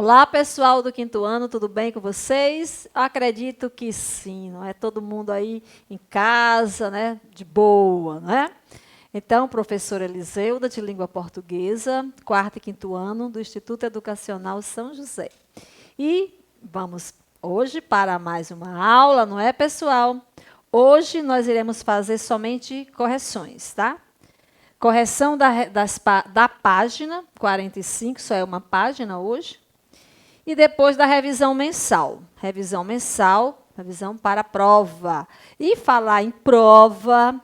Olá, pessoal do quinto ano, tudo bem com vocês? Acredito que sim, não é? Todo mundo aí em casa, né? De boa, não é? Então, professora Eliseuda, de língua portuguesa, quarto e quinto ano, do Instituto Educacional São José. E vamos hoje para mais uma aula, não é, pessoal? Hoje nós iremos fazer somente correções, tá? Correção da página 45, só é uma página hoje. E depois da revisão mensal. Revisão mensal, revisão para a prova. E falar em prova,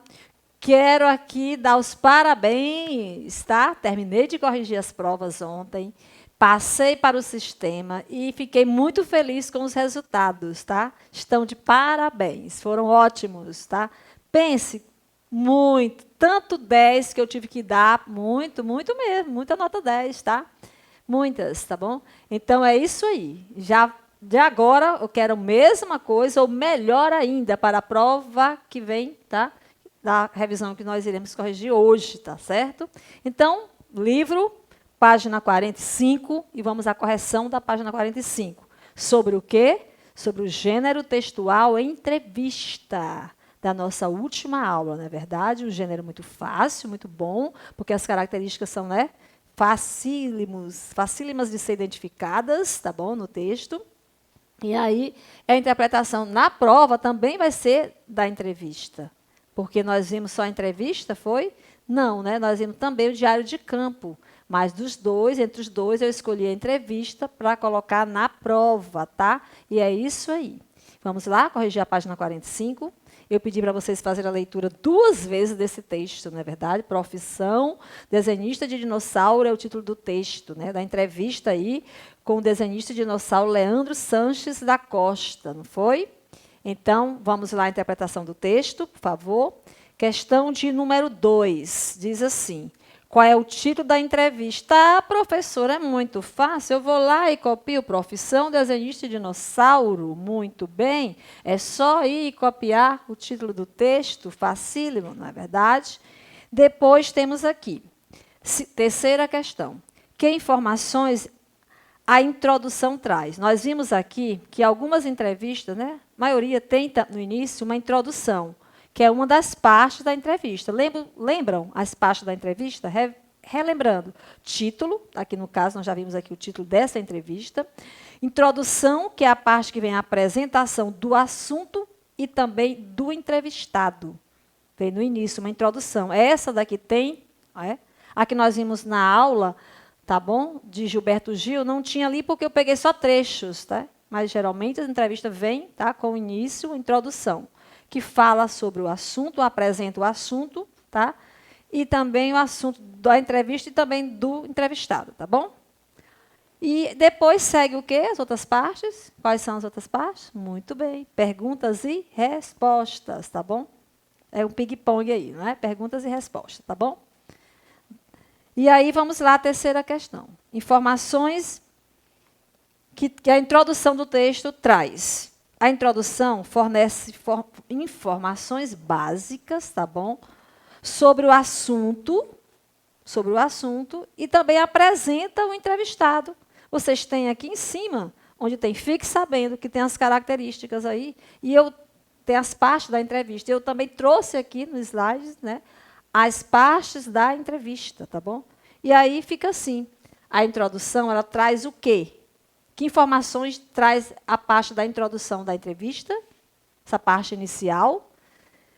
quero aqui dar os parabéns, tá? Terminei de corrigir as provas ontem, passei para o sistema e fiquei muito feliz com os resultados, tá? Estão de parabéns, foram ótimos, tá? Pense muito, tanto 10 que eu tive que dar, muito mesmo, muita nota 10, tá? Muitas, tá bom? Então, é isso aí. Já de agora, eu quero a mesma coisa, ou melhor ainda, para a prova que vem, tá? Da revisão que nós iremos corrigir hoje, tá certo? Então, livro, página 45, e vamos à correção da página 45. Sobre o quê? Sobre o gênero textual entrevista, da nossa última aula, não é verdade? Um gênero muito fácil, muito bom, porque as características são, né? Facílimas de ser identificadas, tá bom, no texto. E aí, a interpretação na prova também vai ser da entrevista. Porque nós vimos só a entrevista, foi? Não, né? Nós vimos também o diário de campo. Mas entre os dois, eu escolhi a entrevista para colocar na prova, tá? E é isso aí. Vamos lá, corrigir a página 45. Eu pedi para vocês fazerem a leitura 2 vezes desse texto, não é verdade? Profissão, desenhista de dinossauro é o título do texto, né? Da entrevista aí com o desenhista de dinossauro Leandro Sanches da Costa, não foi? Então, vamos lá à interpretação do texto, por favor. Questão de número 2, diz assim: qual é o título da entrevista? Ah, professora, é muito fácil. Eu vou lá e copio profissão, desenhista de dinossauro. Muito bem. É só ir e copiar o título do texto, facílimo, não é verdade? Depois temos aqui, terceira questão. Que informações a introdução traz? Nós vimos aqui que algumas entrevistas, né, a maioria tem no início uma introdução, que é uma das partes da entrevista. Lembram as partes da entrevista? Relembrando, título, aqui no caso, nós já vimos aqui o título dessa entrevista. Introdução, que é a parte que vem a apresentação do assunto e também do entrevistado. Vem no início uma introdução. Essa daqui tem, a que nós vimos na aula, tá bom? De Gilberto Gil, não tinha ali porque eu peguei só trechos, tá? Mas geralmente a entrevista vem, tá, com o início, introdução, que fala sobre o assunto, apresenta o assunto, tá? E também o assunto da entrevista e também do entrevistado, tá bom? E depois segue o quê? As outras partes. Quais são as outras partes? Muito bem. Perguntas e respostas, tá bom? É um ping-pong aí, não é? Perguntas e respostas, tá bom? E aí vamos lá à terceira questão. Informações que a introdução do texto traz. A introdução fornece informações básicas, tá bom? Sobre o assunto e também apresenta o entrevistado. Vocês têm aqui em cima, onde tem fique sabendo, que tem as características aí, e eu tenho as partes da entrevista. Eu também trouxe aqui nos slides, né, as partes da entrevista, tá bom? E aí fica assim. A introdução, ela traz o quê? Que informações traz a parte da introdução da entrevista? Essa parte inicial.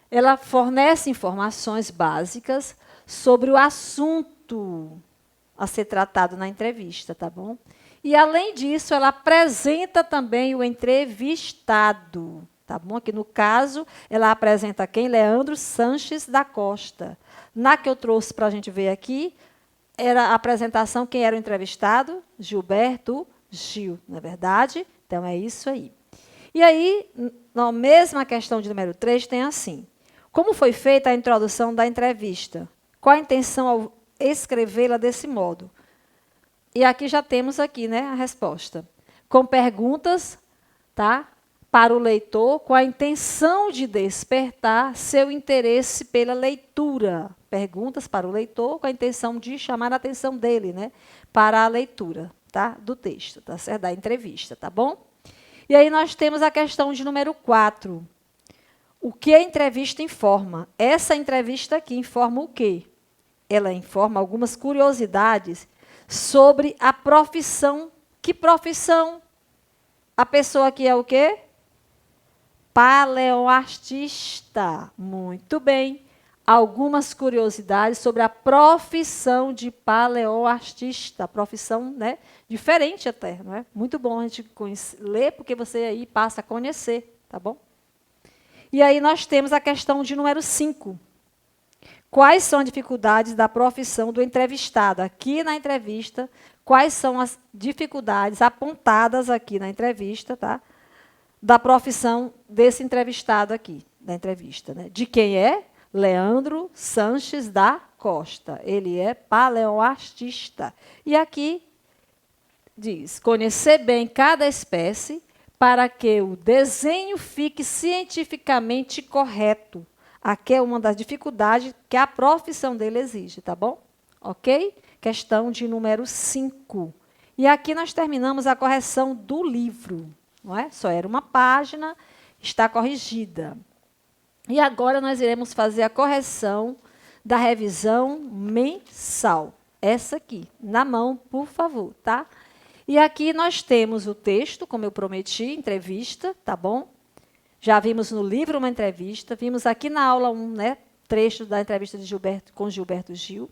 Ela fornece informações básicas sobre o assunto a ser tratado na entrevista, tá bom? E, além disso, ela apresenta também o entrevistado, tá bom? Aqui, no caso, ela apresenta quem? Leandro Sanches da Costa. Na que eu trouxe para a gente ver aqui, era a apresentação, quem era o entrevistado? Gilberto Gil, não é verdade? Então, é isso aí. E aí, na mesma questão de número 3, tem assim: como foi feita a introdução da entrevista? Qual a intenção ao escrevê-la desse modo? E aqui já temos aqui, né, a resposta. Com perguntas, tá, para o leitor, com a intenção de despertar seu interesse pela leitura. Perguntas para o leitor, com a intenção de chamar a atenção dele, né, para a leitura. tá? Do texto, tá certo? Da entrevista, tá bom? E aí nós temos a questão de número 4. O que a entrevista informa? Essa entrevista aqui informa o quê? Ela informa algumas curiosidades sobre a profissão. Que profissão? A pessoa aqui é o quê? Paleoartista. Muito bem. Algumas curiosidades sobre a profissão de paleoartista. Profissão, né, diferente até, não é? Muito bom a gente ler, porque você aí passa a conhecer, tá bom? E aí nós temos a questão de número 5. Quais são as dificuldades da profissão do entrevistado? Aqui na entrevista, quais são as dificuldades apontadas aqui na entrevista, tá? Da profissão desse entrevistado aqui, da entrevista, né? De quem é? Leandro Sanches da Costa. Ele é paleoartista. E aqui diz, conhecer bem cada espécie para que o desenho fique cientificamente correto. Aqui é uma das dificuldades que a profissão dele exige, tá bom? Ok? Questão de número 5. E aqui nós terminamos a correção do livro. Não é? Só era uma página, está corrigida. E agora nós iremos fazer a correção da revisão mensal. Essa aqui, na mão, por favor, tá? E aqui nós temos o texto, como eu prometi, entrevista, tá bom? Já vimos no livro uma entrevista, vimos aqui na aula né, trecho da entrevista de com Gilberto Gil.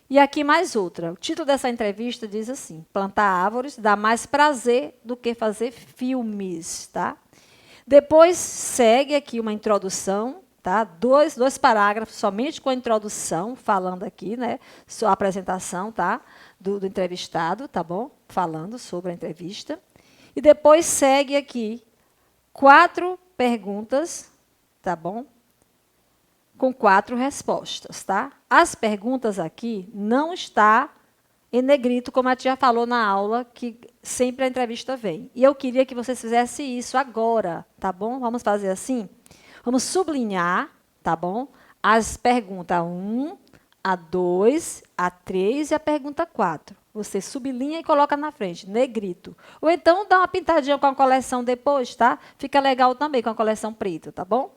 E aqui mais outra. O título dessa entrevista diz assim, plantar árvores dá mais prazer do que fazer filmes, tá? Depois segue aqui uma introdução, tá? Dois parágrafos somente com a introdução, falando aqui, né? Sua apresentação, tá? Do entrevistado, tá bom? Falando sobre a entrevista. E depois segue aqui 4 perguntas, tá bom? Com 4 respostas, tá? As perguntas aqui não está em negrito, como a tia falou na aula, que sempre a entrevista vem. E eu queria que vocês fizessem isso agora, tá bom? Vamos fazer assim? Vamos sublinhar, tá bom? As perguntas 1, a 2, a 3 e a pergunta 4. Você sublinha e coloca na frente, negrito. Ou então dá uma pintadinha com a coleção depois, tá? Fica legal também com a coleção preta, tá bom?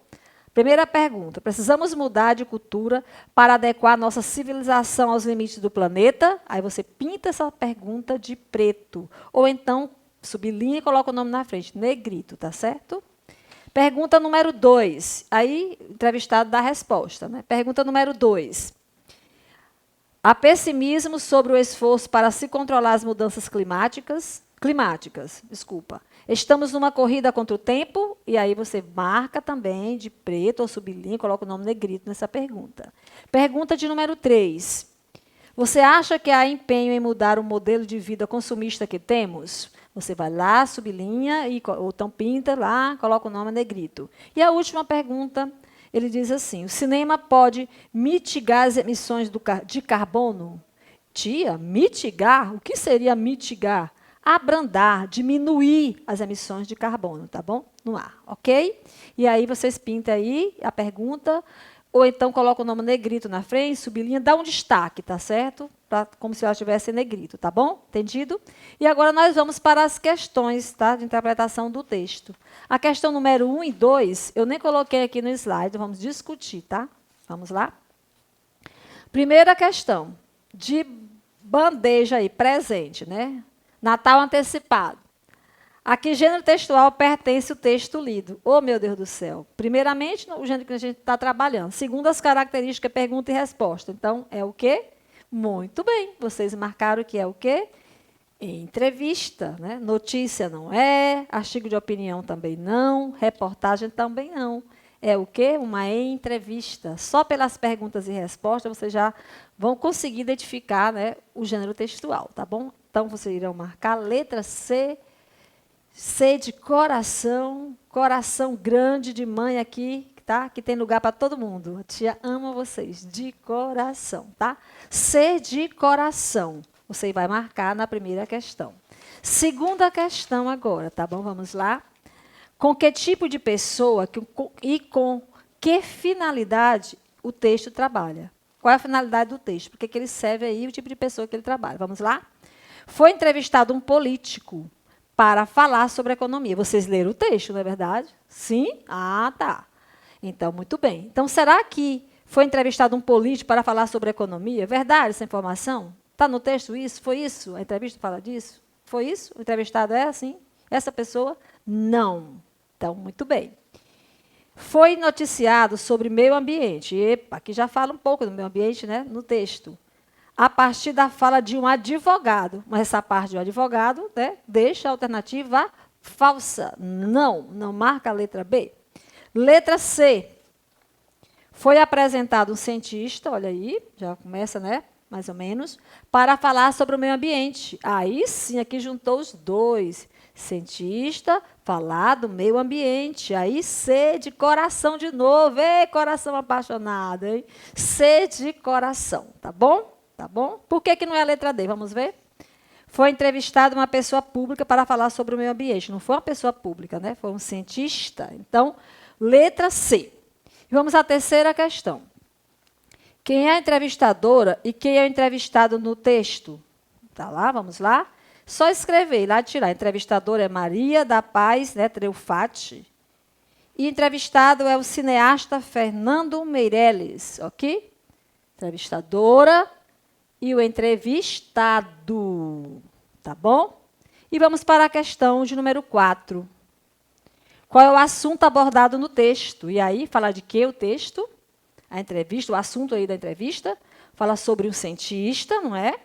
Primeira pergunta, precisamos mudar de cultura para adequar nossa civilização aos limites do planeta? Aí você pinta essa pergunta de preto. Ou então, sublinha e coloca o nome na frente, negrito, tá certo? Pergunta número 2. Aí, o entrevistado dá a resposta, né? Pergunta número 2. Há pessimismo sobre o esforço para se controlar as mudanças climáticas. Estamos numa corrida contra o tempo, e aí você marca também de preto ou sublinha, coloca o nome negrito nessa pergunta. Pergunta de número 3. Você acha que há empenho em mudar o modelo de vida consumista que temos? Você vai lá, sublinha, ou então pinta lá, coloca o nome negrito. E a última pergunta, ele diz assim, o cinema pode mitigar as emissões de carbono? Tia, mitigar? O que seria mitigar? Abrandar, diminuir as emissões de carbono, tá bom? No ar, ok? E aí vocês pintam aí a pergunta, ou então colocam o nome negrito na frente, sublinha, dá um destaque, tá certo? Como se ela tivesse negrito, tá bom? Entendido? E agora nós vamos para as questões, tá? De interpretação do texto. A questão número 1 e 2, eu nem coloquei aqui no slide, vamos discutir, tá? Vamos lá? Primeira questão, de bandeja aí, presente, né? Natal antecipado. A que gênero textual pertence o texto lido? Oh, meu Deus do céu. Primeiramente, o gênero que a gente está trabalhando. Segundo as características, pergunta e resposta. Então, é o quê? Muito bem. Vocês marcaram que é o quê? Entrevista, né? Notícia não é, artigo de opinião também não, reportagem também não. É o quê? Uma entrevista. Só pelas perguntas e respostas, vocês já vão conseguir identificar, né, o gênero textual, tá bom? Então, vocês irão marcar letra C, C de coração, coração grande de mãe aqui, tá? Que tem lugar para todo mundo. A tia ama vocês, de coração, tá? C de coração. Você vai marcar na primeira questão. Segunda questão agora, tá bom? Vamos lá. Com que tipo de pessoa e com que finalidade o texto trabalha? Qual é a finalidade do texto? Por que ele serve aí, o tipo de pessoa que ele trabalha? Vamos lá? Foi entrevistado um político para falar sobre economia. Vocês leram o texto, não é verdade? Sim? Ah, tá. Então, muito bem. Então, será que foi entrevistado um político para falar sobre economia? Verdade essa informação? Está no texto isso? Foi isso? A entrevista fala disso? Foi isso? O entrevistado é assim? Essa pessoa? Não. Então, muito bem. Foi noticiado sobre meio ambiente. Epa, aqui já fala um pouco do meio ambiente, né, no texto. A partir da fala de um advogado. Mas essa parte do advogado, né, deixa a alternativa falsa. Não marca a letra B. Letra C. Foi apresentado um cientista, olha aí, já começa, né, mais ou menos, para falar sobre o meio ambiente. Aí sim, aqui juntou os dois. Cientista, falar do meio ambiente. Aí C de coração de novo. Ei, coração apaixonado, hein? C de coração, tá bom? Tá bom? Por que não é a letra D? Vamos ver? Foi entrevistada uma pessoa pública para falar sobre o meio ambiente. Não foi uma pessoa pública, né? Foi um cientista. Então, letra C. E vamos à terceira questão. Quem é a entrevistadora e quem é o entrevistado no texto? Tá lá, vamos lá. Só escrever, lá tirar. Entrevistadora é Maria da Paz, né, Treufati. E entrevistado é o cineasta Fernando Meirelles, ok? Entrevistadora e o entrevistado, tá bom? E vamos para a questão de número 4. Qual é o assunto abordado no texto? E aí, fala de que o texto? A entrevista, o assunto aí da entrevista, fala sobre um cientista, não é?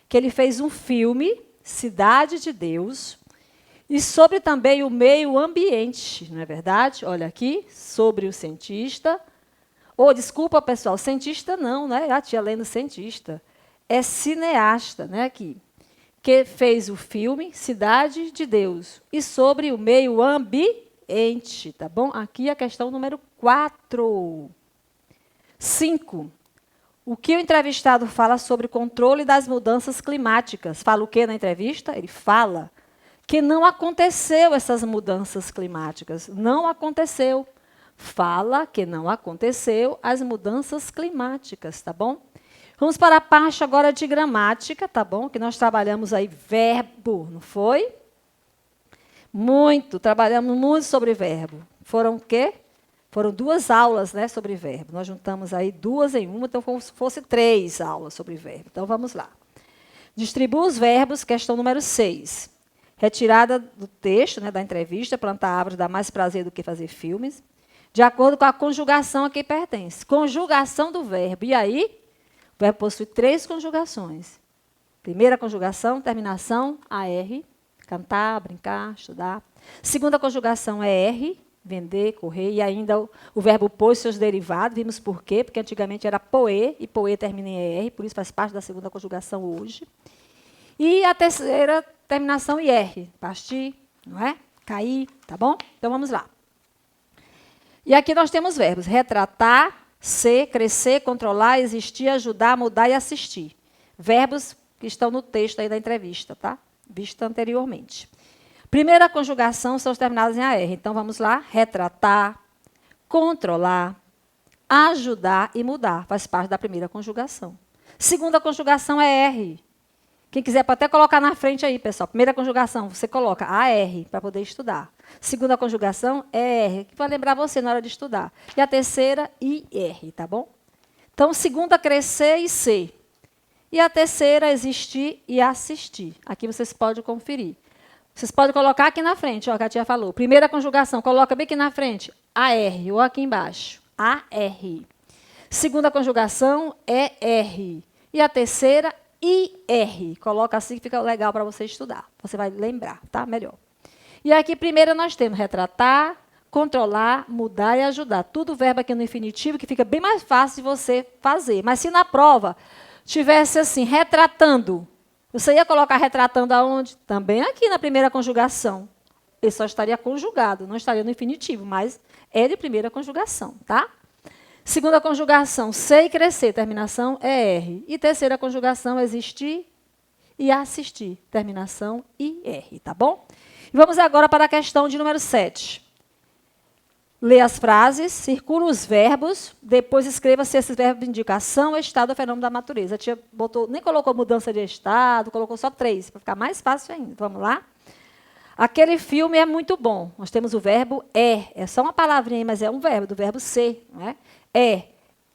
Que ele fez um filme, Cidade de Deus, e sobre também o meio ambiente, não é verdade? Olha aqui, sobre o cientista. Desculpa, pessoal, cientista não, né? A tia lendo cientista. É cineasta, né, aqui, que fez o filme Cidade de Deus, e sobre o meio ambiente, tá bom? Aqui a questão número 4. 5. O que o entrevistado fala sobre o controle das mudanças climáticas? Fala o que na entrevista? Ele fala que não aconteceu essas mudanças climáticas. Não aconteceu. Fala que não aconteceu as mudanças climáticas, tá bom? Vamos para a parte agora de gramática, tá bom? Que nós trabalhamos aí verbo, não foi? Trabalhamos muito sobre verbo. Foram o quê? Foram 2 aulas, né, sobre verbo. Nós juntamos aí 2 em uma, então como se fosse 3 aulas sobre verbo. Então, vamos lá. Distribua os verbos, questão número 6. Retirada do texto, né, da entrevista, plantar árvores dá mais prazer do que fazer filmes, de acordo com a conjugação a que pertence. Conjugação do verbo. E aí, o verbo possui 3 conjugações. Primeira conjugação, terminação, AR, cantar, brincar, estudar. Segunda conjugação é R, vender, correr, e ainda o verbo pôs seus derivados, vimos por quê, porque antigamente era poer, e poer termina em ER, por isso faz parte da segunda conjugação hoje. E a terceira terminação IR, partir, não é? Cair, tá bom? Então, vamos lá. E aqui nós temos verbos, retratar, ser, crescer, controlar, existir, ajudar, mudar e assistir. Verbos que estão no texto aí da entrevista, tá? Visto anteriormente. Primeira conjugação são os terminados em AR. Então, vamos lá. Retratar, controlar, ajudar e mudar. Faz parte da primeira conjugação. Segunda conjugação é R. Quem quiser pode até colocar na frente aí, pessoal. Primeira conjugação, você coloca AR para poder estudar. Segunda conjugação é R, que vai lembrar você na hora de estudar. E a terceira, IR, tá bom? Então, segunda, crescer e ser. E a terceira, existir e assistir. Aqui vocês podem conferir. Vocês podem colocar aqui na frente, ó, que a tia falou. Primeira conjugação, coloca bem aqui na frente, AR, ou aqui embaixo, AR. Segunda conjugação é R. E a terceira, IR. Coloca assim que fica legal para você estudar. Você vai lembrar, tá? Melhor. E aqui, primeiro, nós temos retratar, controlar, mudar e ajudar. Tudo verbo aqui no infinitivo, que fica bem mais fácil de você fazer. Mas se na prova tivesse assim, retratando, você ia colocar retratando aonde? Também aqui na primeira conjugação. Ele só estaria conjugado, não estaria no infinitivo, mas é de primeira conjugação, tá? Segunda conjugação, ser e crescer, terminação é R. E terceira conjugação, existir e assistir, terminação IR, tá bom? E vamos agora para a questão de número 7. Lê as frases, circula os verbos, depois escreva se esses verbos indicam ação, estado ou fenômeno da natureza. A tia botou, nem colocou mudança de estado, colocou só 3, para ficar mais fácil ainda. Vamos lá? Aquele filme é muito bom. Nós temos o verbo é só uma palavrinha, mas é um verbo, do verbo ser. Não é?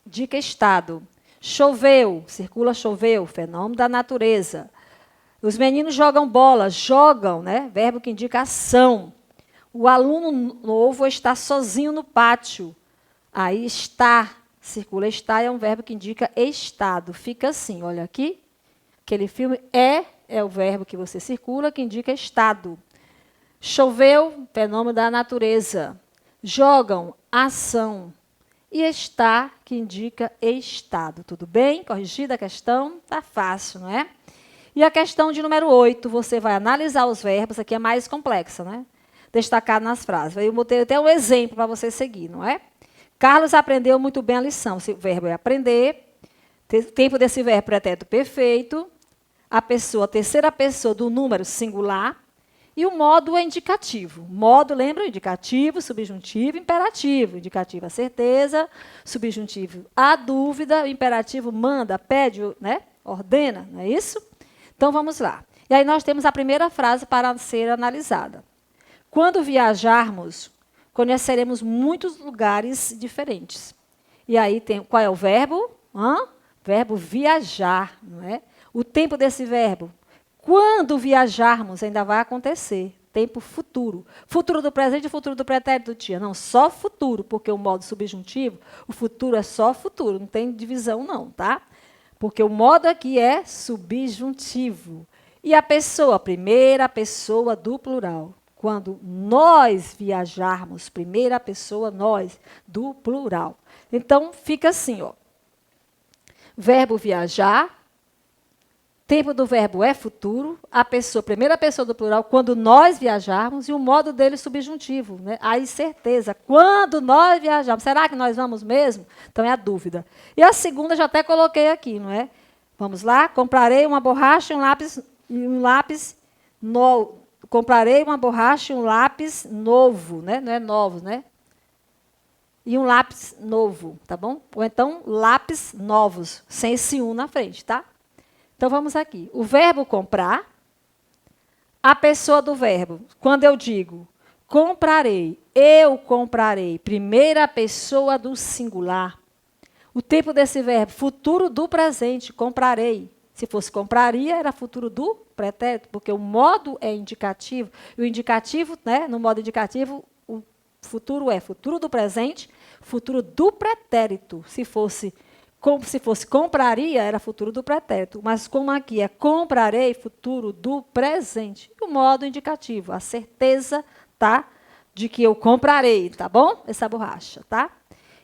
Indica estado. Choveu, circula choveu, fenômeno da natureza. Os meninos jogam bola, jogam, né? Verbo que indica ação. O aluno novo está sozinho no pátio. Aí está, circula está, é um verbo que indica estado. Fica assim, olha aqui. Aquele filme é o verbo que você circula, que indica estado. Choveu, fenômeno da natureza. Jogam, ação. E está, que indica estado. Tudo bem? Corrigida a questão? Está fácil, não é? E a questão de número 8, você vai analisar os verbos, aqui é mais complexa, né? Destacado nas frases. Eu botei até um exemplo para você seguir, não é? Carlos aprendeu muito bem a lição. O verbo é aprender, tempo desse verbo pretérito perfeito, a terceira pessoa do número singular, e o modo é indicativo. Modo, lembra? Indicativo, subjuntivo, imperativo. Indicativo a certeza, subjuntivo a dúvida, imperativo manda, pede, né? Ordena, não é isso? Então, vamos lá. E aí nós temos a primeira frase para ser analisada. Quando viajarmos, conheceremos muitos lugares diferentes. E aí tem qual é o verbo? Verbo viajar, não é? O tempo desse verbo. Quando viajarmos, ainda vai acontecer. Tempo futuro. Futuro do presente e futuro do pretérito, tia. Não, só futuro, porque o modo subjuntivo, o futuro é só futuro, não tem divisão não, tá? Porque o modo aqui é subjuntivo. E a pessoa, primeira pessoa do plural. Quando nós viajarmos, primeira pessoa, nós, do plural. Então, fica assim, ó. Verbo viajar, tempo do verbo é futuro, a pessoa, primeira pessoa do plural, quando nós viajarmos, e o modo dele subjuntivo, né? A incerteza, quando nós viajarmos, será que nós vamos mesmo? Então, é a dúvida. E a segunda, já até coloquei aqui, não é? Vamos lá, comprarei uma borracha e um lápis novo. Comprarei uma borracha e um lápis novo, né? Não é novos, né? E um lápis novo, tá bom? Ou então, lápis novos, sem esse um na frente, tá? Então, vamos aqui. O verbo comprar, a pessoa do verbo. Quando eu digo comprarei, eu comprarei, primeira pessoa do singular. O tempo desse verbo, futuro do presente, comprarei. Se fosse compraria, era futuro do pretérito, porque o modo é indicativo. E o indicativo, né, no modo indicativo, o futuro é futuro do presente, futuro do pretérito. Se fosse compraria, era futuro do pretérito. Mas como aqui é comprarei, futuro do presente. E o modo indicativo, a certeza, tá, de que eu comprarei, tá bom? Essa borracha, tá?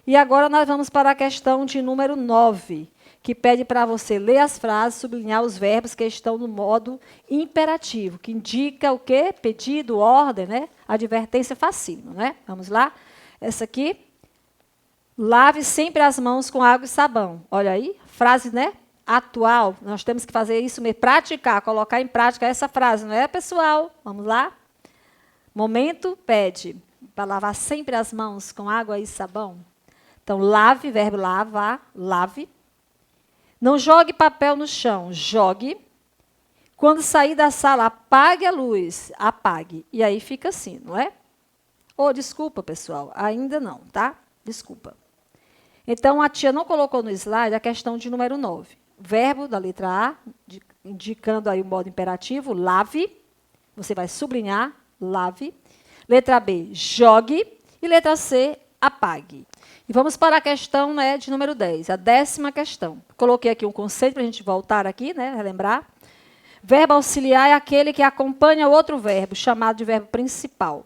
E agora nós vamos para a questão de número 9. Que pede para você ler as frases, sublinhar os verbos que estão no modo imperativo, que indica o quê? Pedido, ordem, né? Advertência facílima, né? Vamos lá? Essa aqui. Lave sempre as mãos com água e sabão. Olha aí, frase, né? Atual. Nós temos que fazer isso mesmo, praticar, colocar em prática essa frase, não é, pessoal? Vamos lá? Momento, pede para lavar sempre as mãos com água e sabão. Então, lave, verbo lavar, lave. Não jogue papel no chão, jogue. Quando sair da sala, apague a luz, apague. E aí fica assim, não é? Desculpa, pessoal, ainda não, tá? Desculpa. Então, a tia não colocou no slide a questão de número 9. Verbo da letra A, indicando aí o modo imperativo, lave. Você vai sublinhar, lave. Letra B, jogue. E letra C, apague. E vamos para a questão, né, de número 10, a 10ª questão. Coloquei aqui um conceito para a gente voltar aqui, né, relembrar. Verbo auxiliar é aquele que acompanha outro verbo, chamado de verbo principal,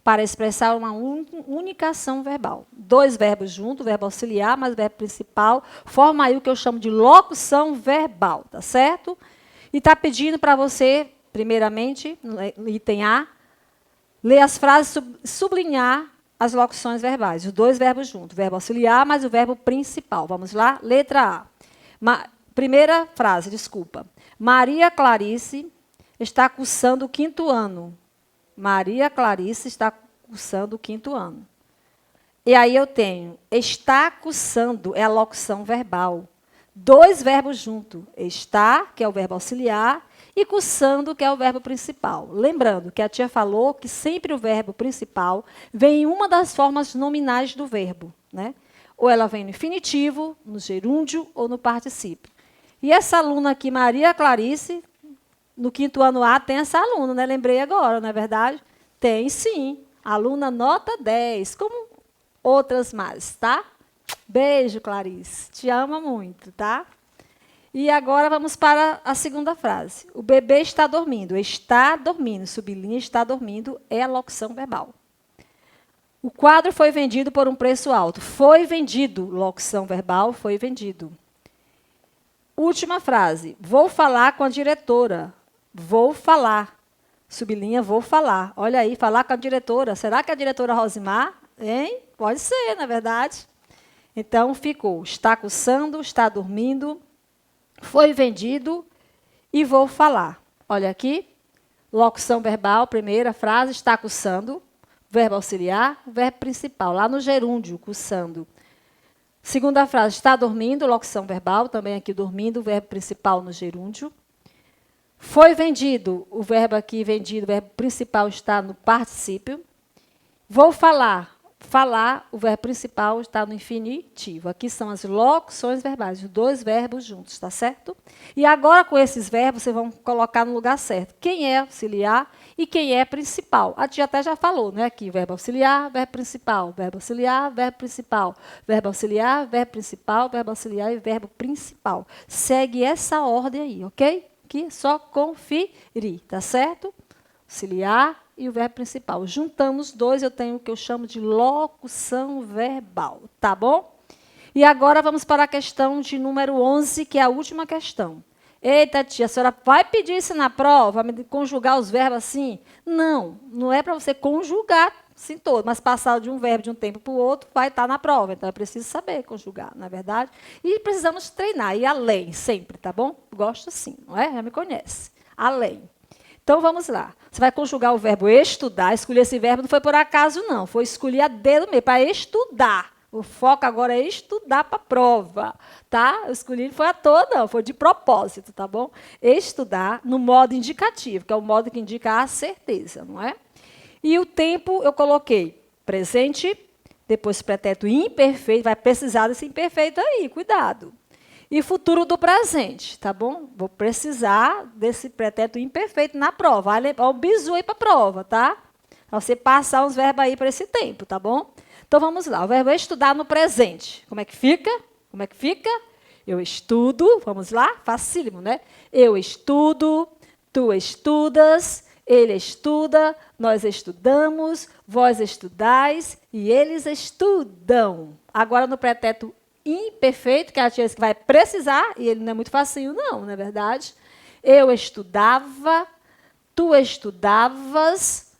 para expressar uma única ação verbal. 2 verbos juntos, verbo auxiliar mais verbo principal, forma aí o que eu chamo de locução verbal, tá certo? E está pedindo para você, primeiramente, no item A, ler as frases, sublinhar as locuções verbais, os 2 verbos juntos, verbo auxiliar mais o verbo principal. Vamos lá? Letra A. Primeira frase, desculpa. Maria Clarice está cursando o 5º ano. Maria Clarice está cursando o 5º ano. E aí eu tenho está coçando, é a locução verbal. 2 verbos juntos. Está, que é o verbo auxiliar, e coçando, que é o verbo principal. Lembrando que a tia falou que sempre o verbo principal vem em uma das formas nominais do verbo, né? Ou ela vem no infinitivo, no gerúndio ou no particípio. E essa aluna aqui, Maria Clarice, no 5º ano A, tem essa aluna, né? Lembrei agora, não é verdade? Tem sim. Aluna nota 10, como outras mais, tá? Beijo, Clarice. Te amo muito, tá? E agora vamos para a segunda frase. O bebê está dormindo. Está dormindo. Sublinha está dormindo é a locução verbal. O quadro foi vendido por um preço alto. Foi vendido. Locução verbal, foi vendido. Última frase. Vou falar com a diretora. Vou falar. Sublinha, vou falar. Olha aí, falar com a diretora. Será que é a diretora Rosimar? Hein? Pode ser, na verdade. Então, ficou. Está coçando, está dormindo. Foi vendido e vou falar. Olha aqui, locução verbal, primeira frase, está coçando, verbo auxiliar, verbo principal, lá no gerúndio, coçando. Segunda frase, está dormindo, locução verbal, também aqui dormindo, verbo principal no gerúndio. Foi vendido, o verbo aqui vendido, o verbo principal está no particípio. Vou falar. Falar, o verbo principal está no infinitivo. Aqui são as locuções verbais, os 2 verbos juntos, tá certo? E agora, com esses verbos, vocês vão colocar no lugar certo. Quem é auxiliar e quem é principal. A tia até já falou, né? Aqui, verbo auxiliar, verbo principal, verbo auxiliar, verbo principal, verbo auxiliar, verbo principal, verbo auxiliar e verbo principal. Segue essa ordem aí, ok? Aqui é só conferir, tá certo? Auxiliar e o verbo principal. Juntando os 2, eu tenho o que eu chamo de locução verbal, tá bom? E agora vamos para a questão de número 11, que é a última questão. Eita, tia, a senhora vai pedir isso na prova, conjugar os verbos assim? Não, não é para você conjugar assim todo, mas passar de um verbo de um tempo para o outro vai estar na prova. Então, é preciso saber conjugar, não é verdade? E precisamos treinar, e além, sempre, tá bom? Gosto sim, não é? Já me conhece. Além. Então, vamos lá. Você vai conjugar o verbo estudar. Escolher esse verbo não foi por acaso, não. Foi escolher a dedo mesmo, para estudar. O foco agora é estudar para a prova. Tá? Eu escolhi, não foi à toa, não. Foi de propósito, tá bom? Estudar no modo indicativo, que é o modo que indica a certeza, não é? E o tempo eu coloquei presente, depois pretérito imperfeito. Vai precisar desse imperfeito aí, cuidado. E futuro do presente, tá bom? Vou precisar desse pretérito imperfeito na prova. Olha o bizu aí para a prova, tá? Para você passar uns verbos aí para esse tempo, tá bom? Então, vamos lá. O verbo estudar no presente. Como é que fica? Como é que fica? Eu estudo. Vamos lá? Facílimo, né? Eu estudo, tu estudas, ele estuda, nós estudamos, vós estudais e eles estudam. Agora, no pretérito imperfeito, que é a tia que vai precisar, e ele não é muito facinho, não é verdade? Eu estudava, tu estudavas,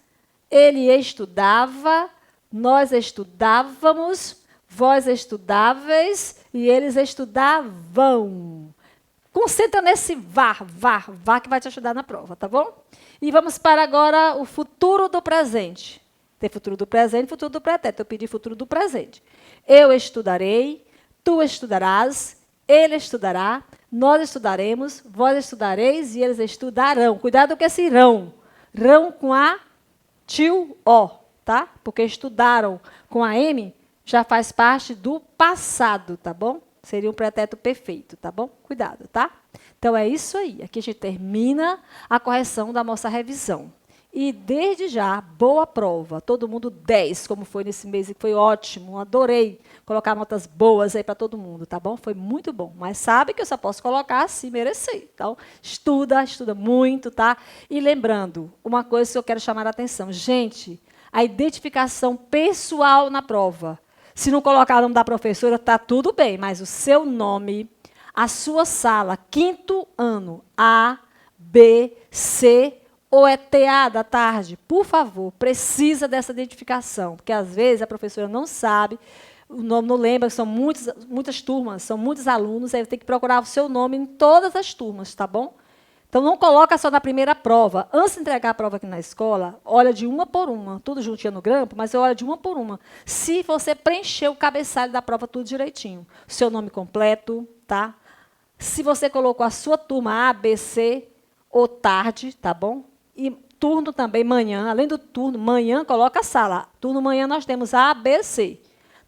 ele estudava, nós estudávamos, vós estudáveis e eles estudavam. Concentra nesse var que vai te ajudar na prova, tá bom? E vamos para agora o futuro do presente. Tem futuro do presente e futuro do pretérito. Eu pedi futuro do presente. Eu estudarei, tu estudarás, ele estudará, nós estudaremos, vós estudareis e eles estudarão. Cuidado com esse rão. Rão com a tio O, tá? Porque estudaram com a M já faz parte do passado, tá bom? Seria um pretérito perfeito, tá bom? Cuidado, tá? Então, é isso aí. Aqui a gente termina a correção da nossa revisão. E, desde já, boa prova. Todo mundo 10, como foi nesse mês, e foi ótimo. Adorei colocar notas boas aí para todo mundo, tá bom? Foi muito bom. Mas sabe que eu só posso colocar se merecer. Então, estuda muito, tá? E lembrando, uma coisa que eu quero chamar a atenção. Gente, a identificação pessoal na prova. Se não colocar o nome da professora, está tudo bem, mas o seu nome, a sua sala, 5º ano, A, B, C ou é TA da tarde, por favor, precisa dessa identificação, porque às vezes a professora não sabe, o nome não lembra, são muitas turmas, são muitos alunos, aí tem que procurar o seu nome em todas as turmas, tá bom? Então, não coloca só na primeira prova. Antes de entregar a prova aqui na escola, olha de uma por uma. Tudo juntinho no grampo, mas olha de uma por uma. Se você preencheu o cabeçalho da prova tudo direitinho. Seu nome completo, tá? Se você colocou a sua turma A, B, C ou tarde, tá bom? E turno também, manhã. Além do turno, manhã, coloca a sala. Turno manhã nós temos A, B, C.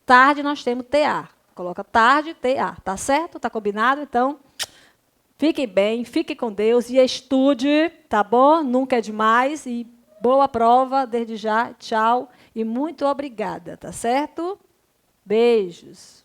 Tarde nós temos TA. Coloca tarde, TA. Tá certo? Tá combinado? Então... fique bem, fique com Deus e estude, tá bom? Nunca é demais. E boa prova, desde já. Tchau e muito obrigada, tá certo? Beijos.